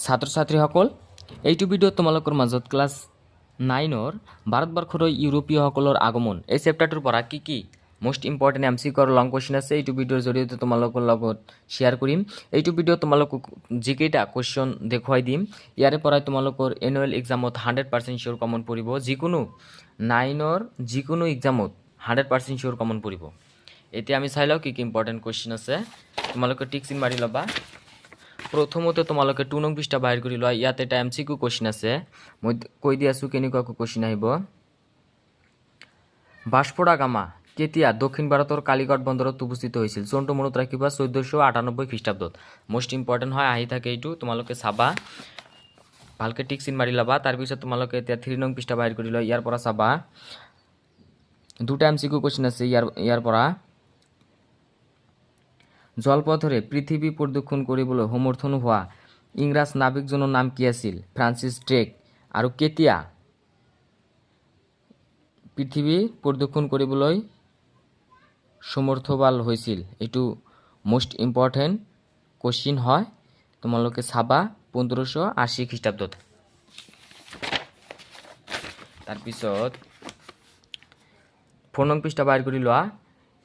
ছাত্ৰ ছাত্ৰীসকল, এইটো ভিডিঅ'ত তোমালোকৰ মাজত ক্লাছ 9ৰ ভাৰতবৰ্ষৰ ইউৰোপীয়সকলৰ আগমন এই চেপ্টাৰটোৰ পৰা কি মোষ্ট ইম্পৰ্টেণ্ট MCQ লং কুৱেশ্যন আছে এইটো ভিডিঅ'ৰ জৰিয়তে তোমালোকৰ লগত শ্বেয়াৰ কৰিম। এইটো ভিডিঅ'ত তোমালোকক যিকেইটা কুৱেশ্যন দেখুৱাই দিম ইয়াৰে পৰাই তোমালোকৰ এনুৱেল এক্সামত 100% চিয়'ৰ কমন পৰিব। যিকোনো 9ৰ যিকোনো এক্সামত 100% চিয়'ৰ কমন পৰিব। এতিয়া আমি চাই লওঁ কি ইম্পৰ্টেণ্ট কুৱেশ্যন আছে, তোমালোকে টিক চিন মাৰি ল'বা। প্ৰথমতে তোমালোকে 2 নং পৃষ্ঠা বাহিৰ কৰি লোৱা। ইয়াত এটা MCQ কুৱেশ্যন আছে, মই কৈ দি আছোঁ কেনেকুৱাকৈ কুৱেশ্যন আহিব। ভাস্কো দা গামা কেতিয়া দক্ষিণ ভাৰতৰ কালিকট বন্দৰত উপস্থিত হৈছিল? চনটো মনত ৰাখিবা 1498 খ্ৰীষ্টাব্দত। মোষ্ট ইম্পৰ্টেণ্ট হয়, আহি থাকে এইটো, তোমালোকে চাবা ভালকৈ টিক চিন মাৰি ল'বা। তাৰপিছত তোমালোকে এতিয়া 3 নং পৃষ্ঠা বাহিৰ কৰি লোৱা। ইয়াৰ পৰা চাবা দুটা MCQ কুৱেশ্যন আছে ইয়াৰ পৰা। জলপথৰে পৃথিৱী প্ৰদক্ষিণ কৰিবলৈ সমৰ্থন হোৱা ইংৰাজ নাবিকজনৰ নাম কি আছিল? Francis Drake. আৰু কেতিয়া পৃথিৱী প্ৰদক্ষিণ কৰিবলৈ সমৰ্থবাল হৈছিল? এইটো মোষ্ট ইম্পৰ্টেণ্ট কুৱেশ্যন হয়, তোমালোকে চাবা 1580 খ্ৰীষ্টাব্দত। তাৰপিছত 4 নং পৃষ্ঠা বাহিৰ কৰি লোৱা।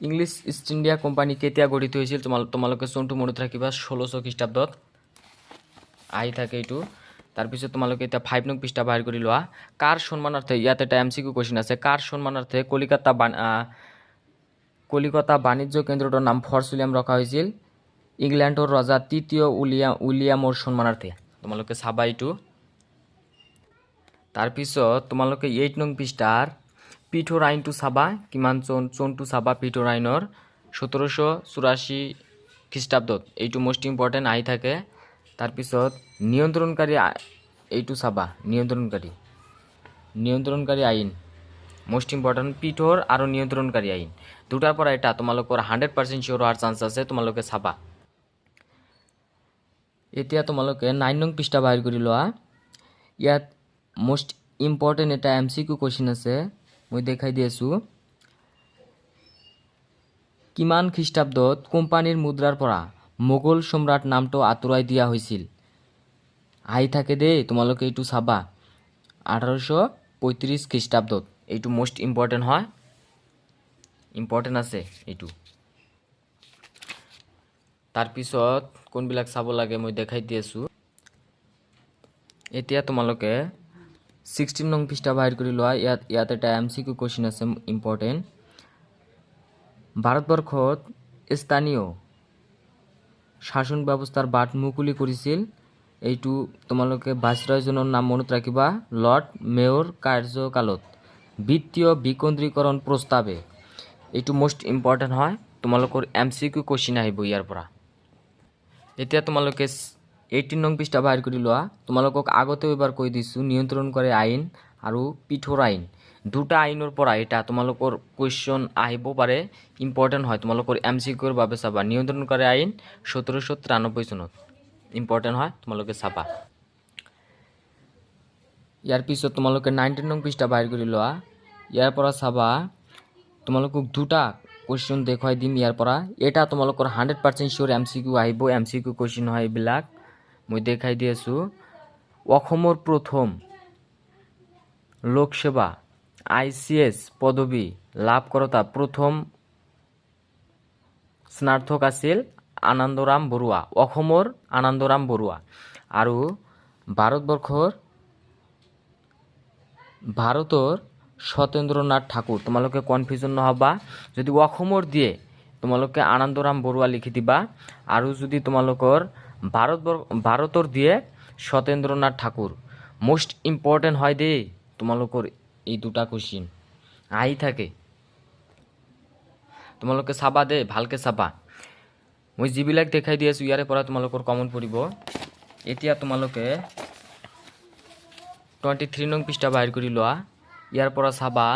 ইংলিছ ইষ্ট ইণ্ডিয়া কোম্পানী কেতিয়া গঠিত হৈছিল? তোমালোকে চনটো মনত ৰাখিবা 1600 খ্ৰীষ্টাব্দত, আহি থাকে এইটো। তাৰপিছত তোমালোকে এতিয়া 5 নং পৃষ্ঠা বাহিৰ কৰি লোৱা। কাৰ সন্মানাৰ্থে, ইয়াত এটা MCQ কুৱেশ্যন আছে, কাৰ সন্মানাৰ্থে কলিকতা বাণিজ্য কেন্দ্ৰটোৰ নাম ফৰ্ট উইলিয়াম ৰখা হৈছিল? ইংলেণ্ডৰ ৰজা তৃতীয় উইলিয়ামৰ সন্মানাৰ্থে। তোমালোকে চাবা এইটো। তাৰপিছত তোমালোকে 8 নং পৃষ্ঠাৰ পিঠৰ আইনটো চাবা, কিমান চনটো চাবা। পিঠৰ আইনৰ 1784 খ্ৰীষ্টাব্দত, এইটো মোষ্ট ইম্পৰ্টেণ্ট, আহি থাকে। তাৰপিছত নিয়ন্ত্ৰণকাৰী এইটো চাবা, নিয়ন্ত্ৰণকাৰী আইন মোষ্ট ইম্পৰ্টেণ্ট, পিঠৰ আৰু নিয়ন্ত্ৰণকাৰী আইন দুটাৰ পৰা এটা তোমালোকৰ 100% চিয়'ৰ হোৱাৰ চান্স আছে, তোমালোকে চাবা। এতিয়া তোমালোকে 9 নং পৃষ্ঠা বাহিৰ কৰি লোৱা। ইয়াত মোষ্ট ইম্পৰ্টেণ্ট এটা MCQ কুৱেশ্যন আছে, মই দেখাই দি আছোঁ। কিমান খ্ৰীষ্টাব্দত কোম্পানীৰ মুদ্ৰাৰ পৰা মোগল সম্ৰাট নামটো আঁতৰাই দিয়া হৈছিল? আহি থাকে দেই, তোমালোকে এইটো চাবা 1835 খ্ৰীষ্টাব্দত। এইটো মোষ্ট ইম্পৰ্টেণ্ট হয়, ইম্পৰ্টেণ্ট আছে এইটো। তাৰপিছত কোনবিলাক চাব লাগে মই দেখাই দি আছোঁ। এতিয়া তোমালোকে 16 নং পৃষ্ঠা বাহিৰ কৰি লোৱা। ইয়াত এটা MCQ কুৱেশ্যন আছে ইম্পৰ্টেণ্ট। ভাৰতবৰ্ষত স্থানীয় শাসন ব্যৱস্থাৰ বাট মুকলি কৰিছিল? এইটো তোমালোকে ভাইচৰয়জনৰ নাম মনত ৰাখিবা। লৰ্ড মেয়ৰ কাৰ্যকালত বিত্তীয় বিকেন্দ্ৰীকৰণ প্ৰস্তাৱে, এইটো মোষ্ট ইম্পৰ্টেণ্ট হয়, তোমালোকৰ MCQ কুৱেশ্যন আহিব ইয়াৰ পৰা। এতিয়া তোমালোকে 18 নং পৃষ্ঠা বাহিৰ কৰি লোৱা। তোমালোকক আগতেও এবাৰ কৈ দিছোঁ, নিয়ন্ত্ৰণকাৰী আইন আৰু পিঠৰ আইন দুটা আইনৰ পৰা এটা তোমালোকৰ কুৱেশ্যন আহিব পাৰে, ইম্পৰ্টেণ্ট হয়, তোমালোকৰ MCQৰ বাবে চাবা। নিয়ন্ত্ৰণকাৰী আইন 1793 চনত, ইম্পৰ্টেণ্ট হয়, তোমালোকে চাবা। ইয়াৰ পিছত তোমালোকে 19 নং পৃষ্ঠা বাহিৰ কৰি লোৱা। ইয়াৰ পৰা চাবা তোমালোকক দুটা কুৱেশ্যন দেখুৱাই দিম ইয়াৰ পৰা। এটা তোমালোকৰ 100% চিয়'ৰ MCQ আহিব, MCQ কুৱেশ্যন হয় এইবিলাক, মই দেখাই দি আছোঁ। অসমৰ প্ৰথম লোকসেৱা ICS পদবী লাভ কৰোঁতা প্ৰথম স্নাতক আছিল আনন্দৰাম বৰুৱা, অসমৰ আনন্দৰাম বৰুৱা। আৰু ভাৰতৰ সত্যেন্দ্ৰনাথ ঠাকুৰ। তোমালোকে কনফিউজন নহবা, যদি অসমৰ দিয়ে তোমালোকে আনন্দৰাম বৰুৱা লিখি দিবা, আৰু যদি তোমালোকৰ ভাৰতৰ দিয়ে সত্যেন্দ্ৰনাথ ঠাকুৰ। মোষ্ট ইম্পৰ্টেণ্ট হয় দেই তোমালোকৰ এই দুটা কুৱেশ্যন, আহি থাকে, তোমালোকে চাবা দেই, ভালকৈ চাবা। মই যিবিলাক দেখাই দি আছোঁ ইয়াৰে পৰা তোমালোকৰ কমন পৰিব। এতিয়া তোমালোকে 23 নং পৃষ্ঠা বাহিৰ কৰি লোৱা। ইয়াৰ পৰা চাবা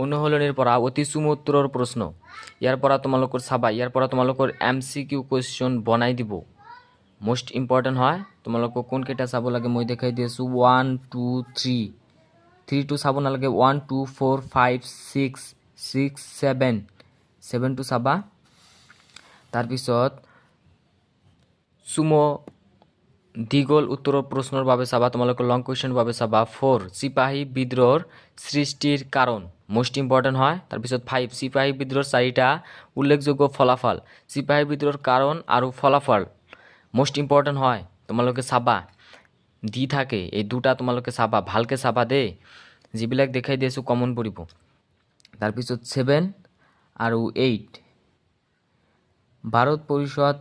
অনুশীলনীৰ পৰা অতি চমুত্তৰৰ প্ৰশ্ন, ইয়াৰ পৰা তোমালোকৰ চাবা, ইয়াৰ পৰা তোমালোকৰ MCQ কুৱেশ্যন বনাই দিব, মোষ্ট ইম্পৰ্টেণ্ট হয়। তোমালোকক কোনকেইটা চাব লাগে মই দেখাই দি আছোঁ। 1 2 3, 3টো চাব নালাগে, 1 2 4 5 6 6 7, 7টো চাবা। তাৰপিছত চুমো দীঘল উত্তৰ প্ৰশ্নৰ বাবে চাবা তোমালোকে লং কুৱেশ্যন বাবে চাবা 4 চিপাহী বিদ্ৰোহৰ সৃষ্টিৰ কাৰণ মোষ্ট ইম্পৰ্টেণ্ট হয় তাৰপিছত 5 চিপাহী বিদ্ৰোহৰ 4টা উল্লেখযোগ্য ফলাফল চিপাহী বিদ্ৰোহৰ কাৰণ আৰু ফলাফল মোষ্ট ইম্পৰ্টেণ্ট হয় তোমালোকে চাবা দি থাকে এই দুটা তোমালোকে চাবা ভালকে চাবা দেই যিবিলাক দেখাই দিছো কমন পৰিব তাৰপিছত 7 আৰু 8 ভাৰত পৰিষদ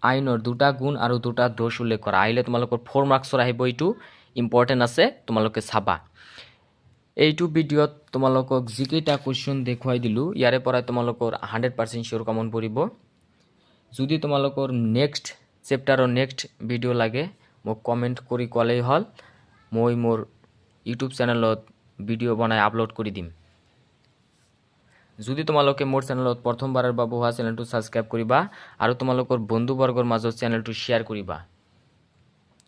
আইনৰ দুটা গুণ আৰু দুটা দোষ উল্লেখ কৰা আহিলে তোমালোকৰ 4 মাৰ্কছৰ আহিব এইটো ইম্পৰ্টেণ্ট আছে তোমালোকে চাবা এইটো ভিডিঅ'ত তোমালোকক যিকেইটা কুৱেশ্যন দেখুৱাই দিলো ইয়াৰে পৰা তোমালোকৰ 100% শিওৰ কমন পৰিব যদি তোমালোকৰ নেক্সট চেপ্টাৰৰ নেক্সট ভিডিঅ' লাগে মোক কমেণ্ট কৰি ক'লেই হ'ল মই মোৰ ইউটিউব চেনেলত ভিডিঅ' বনাই আপলোড কৰি দিম যদি তোমালোকে মোৰ চেনেলত প্ৰথমবাৰৰ বাবে হোৱা চেনেলটো সাবস্ক্ৰাইব কৰিবা আৰু তোমালোকৰ বন্ধুবৰ্গৰ মাজত চেনেলটো শ্বেয়াৰ কৰিবা